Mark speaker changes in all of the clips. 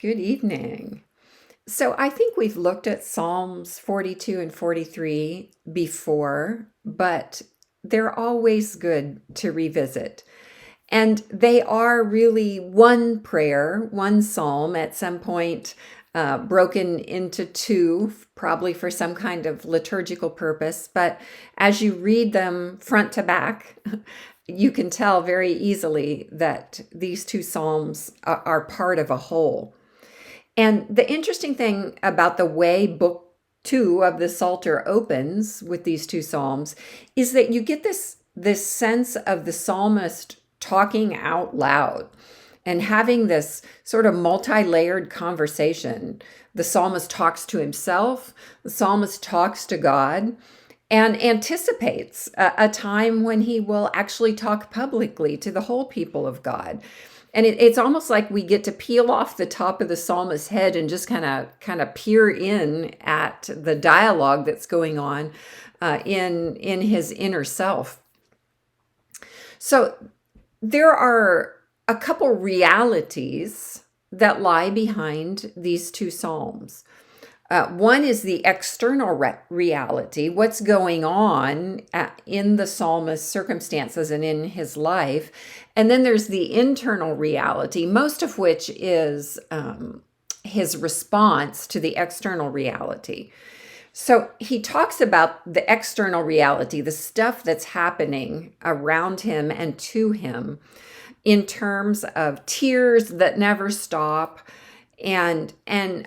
Speaker 1: Good evening. So I think we've looked at Psalms 42 and 43 before, but they're always good to revisit. And they are really one prayer, one psalm at some point, broken into two, probably for some kind of liturgical purpose. But as you read them front to back, you can tell very easily that these two psalms are part of a whole. And the interesting thing about the way book two of the Psalter opens with these two psalms is that you get this sense of the psalmist talking out loud and having this sort of multi-layered conversation. The psalmist talks to himself, the psalmist talks to God, and anticipates a time when he will actually talk publicly to the whole people of God. And it's almost like we get to peel off the top of the psalmist's head and just kind of peer in at the dialogue that's going on in his inner self. So there are a couple realities that lie behind these two psalms. One is the external reality, what's going on in the psalmist's circumstances and in his life. And then there's the internal reality, most of which is his response to the external reality. So he talks about the external reality, the stuff that's happening around him and to him, in terms of tears that never stop, and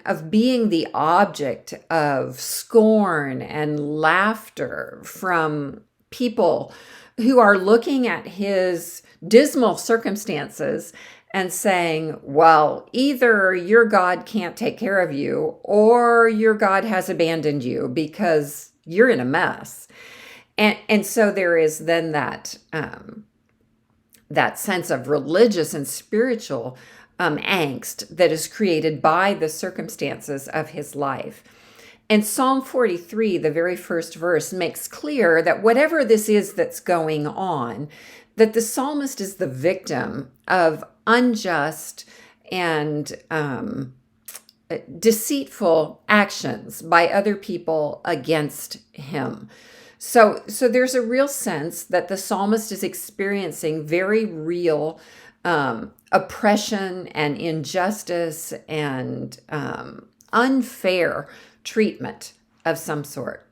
Speaker 1: of being the object of scorn and laughter from people who are looking at his dismal circumstances and saying, well, either your God can't take care of you or your God has abandoned you because you're in a mess. And so there is then that sense of religious and spiritual angst that is created by the circumstances of his life. And Psalm 43, the very first verse, makes clear that whatever this is that's going on, that the psalmist is the victim of unjust and deceitful actions by other people against him. So there's a real sense that the psalmist is experiencing very real oppression and injustice and unfair treatment of some sort.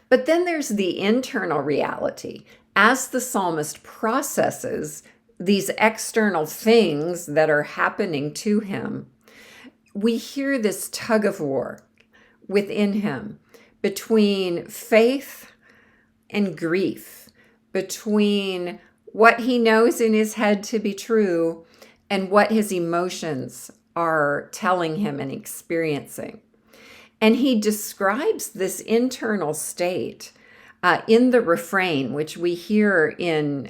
Speaker 1: But then there's the internal reality. As the psalmist processes these external things that are happening to him, we hear this tug of war within him between faith and grief, between what he knows in his head to be true and what his emotions are telling him and experiencing. And he describes this internal state in the refrain, which we hear in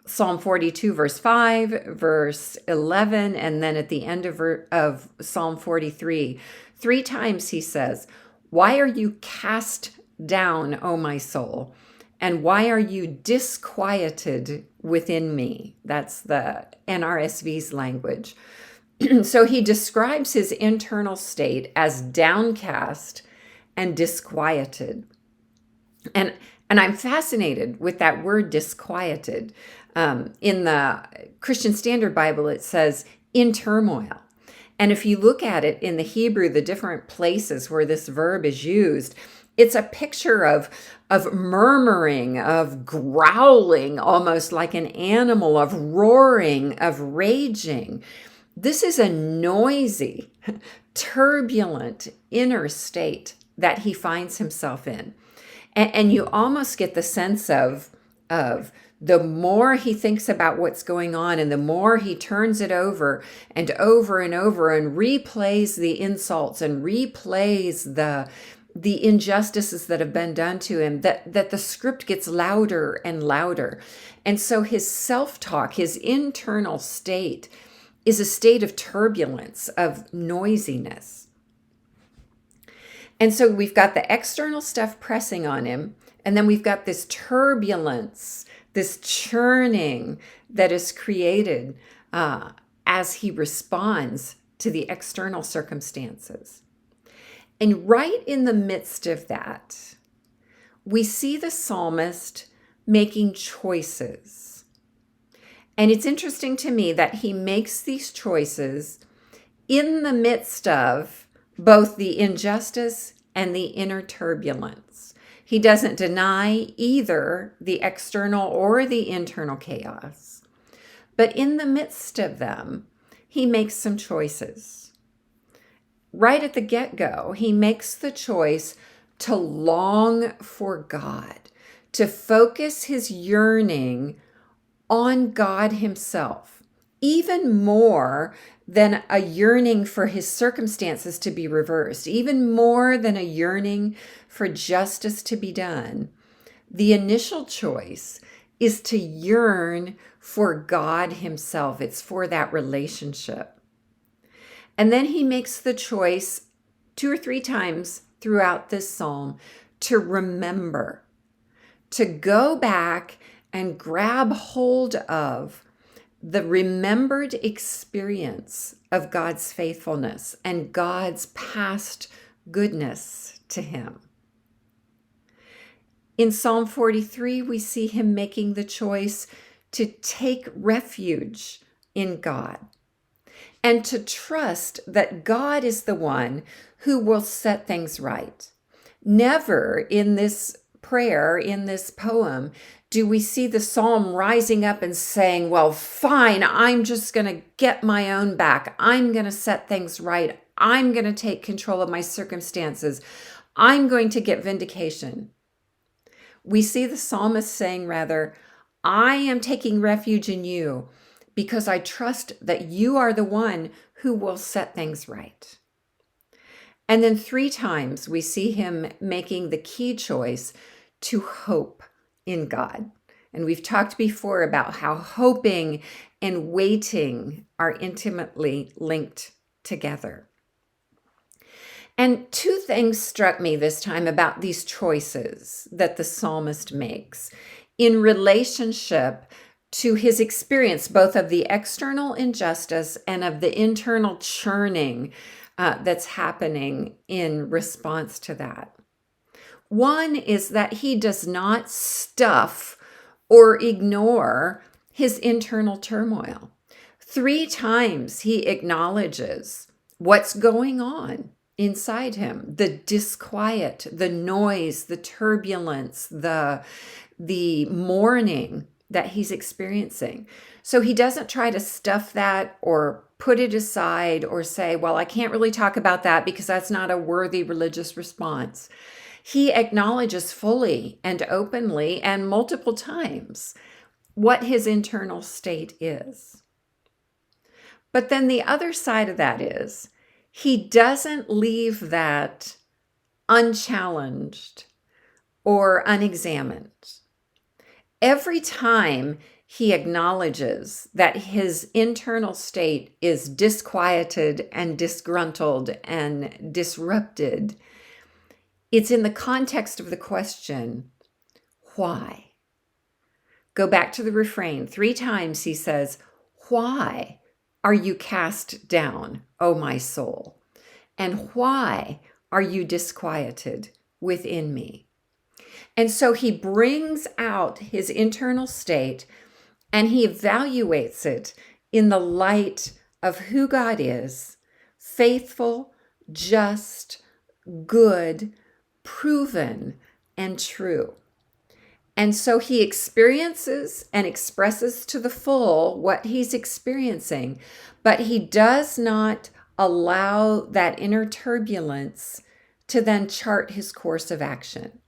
Speaker 1: Psalm 42, verse 5, verse 11, and then at the end of Psalm 43. 3 times he says, "Why are you cast down, O my soul? And why are you disquieted within me?" That's the NRSV's language. So he describes his internal state as downcast and disquieted. And I'm fascinated with that word disquieted. In the Christian Standard Bible, it says in turmoil. And if you look at it in the Hebrew, the different places where this verb is used, it's a picture of murmuring, of growling, almost like an animal, of roaring, of raging. This is a noisy, turbulent inner state that he finds himself in. And you almost get the sense of the more he thinks about what's going on and the more he turns it over and over and over and replays the insults and replays the injustices that have been done to him, that the script gets louder and louder. And so his self-talk, his internal state, is a state of turbulence, of noisiness. And so we've got the external stuff pressing on him, and then we've got this turbulence, this churning that is created as he responds to the external circumstances. And right in the midst of that, we see the psalmist making choices. And it's interesting to me that he makes these choices in the midst of both the injustice and the inner turbulence. He doesn't deny either the external or the internal chaos. But in the midst of them, he makes some choices. Right at the get-go, he makes the choice to long for God, to focus his yearning on God himself, even more than a yearning for his circumstances to be reversed, even more than a yearning for justice to be done. The initial choice is to yearn for God himself. It's for that relationship. And then he makes the choice 2 or 3 times throughout this psalm to remember, to go back and grab hold of the remembered experience of God's faithfulness and God's past goodness to him. In Psalm 43, we see him making the choice to take refuge in God and to trust that God is the one who will set things right. Never in this prayer, in this poem, do we see the psalm rising up and saying, well, fine, I'm just going to get my own back. I'm going to set things right. I'm going to take control of my circumstances. I'm going to get vindication. We see the psalmist saying, rather, I am taking refuge in you because I trust that you are the one who will set things right. And then 3 times we see him making the key choice to hope in God. And we've talked before about how hoping and waiting are intimately linked together. And 2 things struck me this time about these choices that the psalmist makes in relationship to his experience, both of the external injustice and of the internal churning that's happening in response to that. One is that he does not stuff or ignore his internal turmoil. 3 times he acknowledges what's going on inside him, the disquiet, the noise, the turbulence, the mourning that he's experiencing. So he doesn't try to stuff that or put it aside or say, well, I can't really talk about that because that's not a worthy religious response. He acknowledges fully and openly and multiple times what his internal state is. But then the other side of that is he doesn't leave that unchallenged or unexamined. Every time he acknowledges that his internal state is disquieted and disgruntled and disrupted, it's in the context of the question, why? Go back to the refrain. 3 times he says, why are you cast down, O my soul? And why are you disquieted within me? And so he brings out his internal state and he evaluates it in the light of who God is, faithful, just, good, proven, and true. And so he experiences and expresses to the full what he's experiencing, but he does not allow that inner turbulence to then chart his course of action.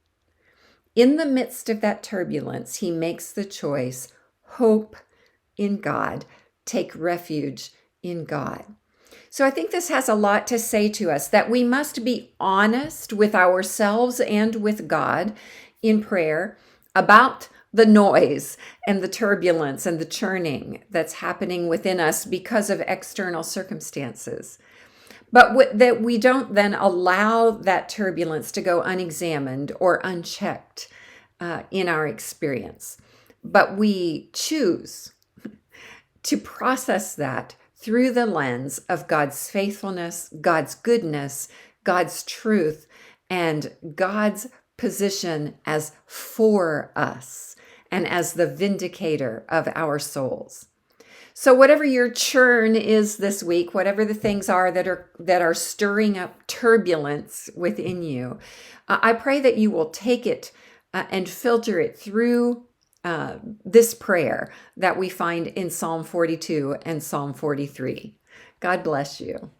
Speaker 1: In the midst of that turbulence, he makes the choice, hope in God, take refuge in God. So I think this has a lot to say to us, that we must be honest with ourselves and with God in prayer about the noise and the turbulence and the churning that's happening within us because of external circumstances. But that we don't then allow that turbulence to go unexamined or unchecked in our experience. But we choose to process that through the lens of God's faithfulness, God's goodness, God's truth, and God's position as for us and as the vindicator of our souls. So whatever your churn is this week, whatever the things are that are stirring up turbulence within you, I pray that you will take it and filter it through this prayer that we find in Psalm 42 and Psalm 43. God bless you.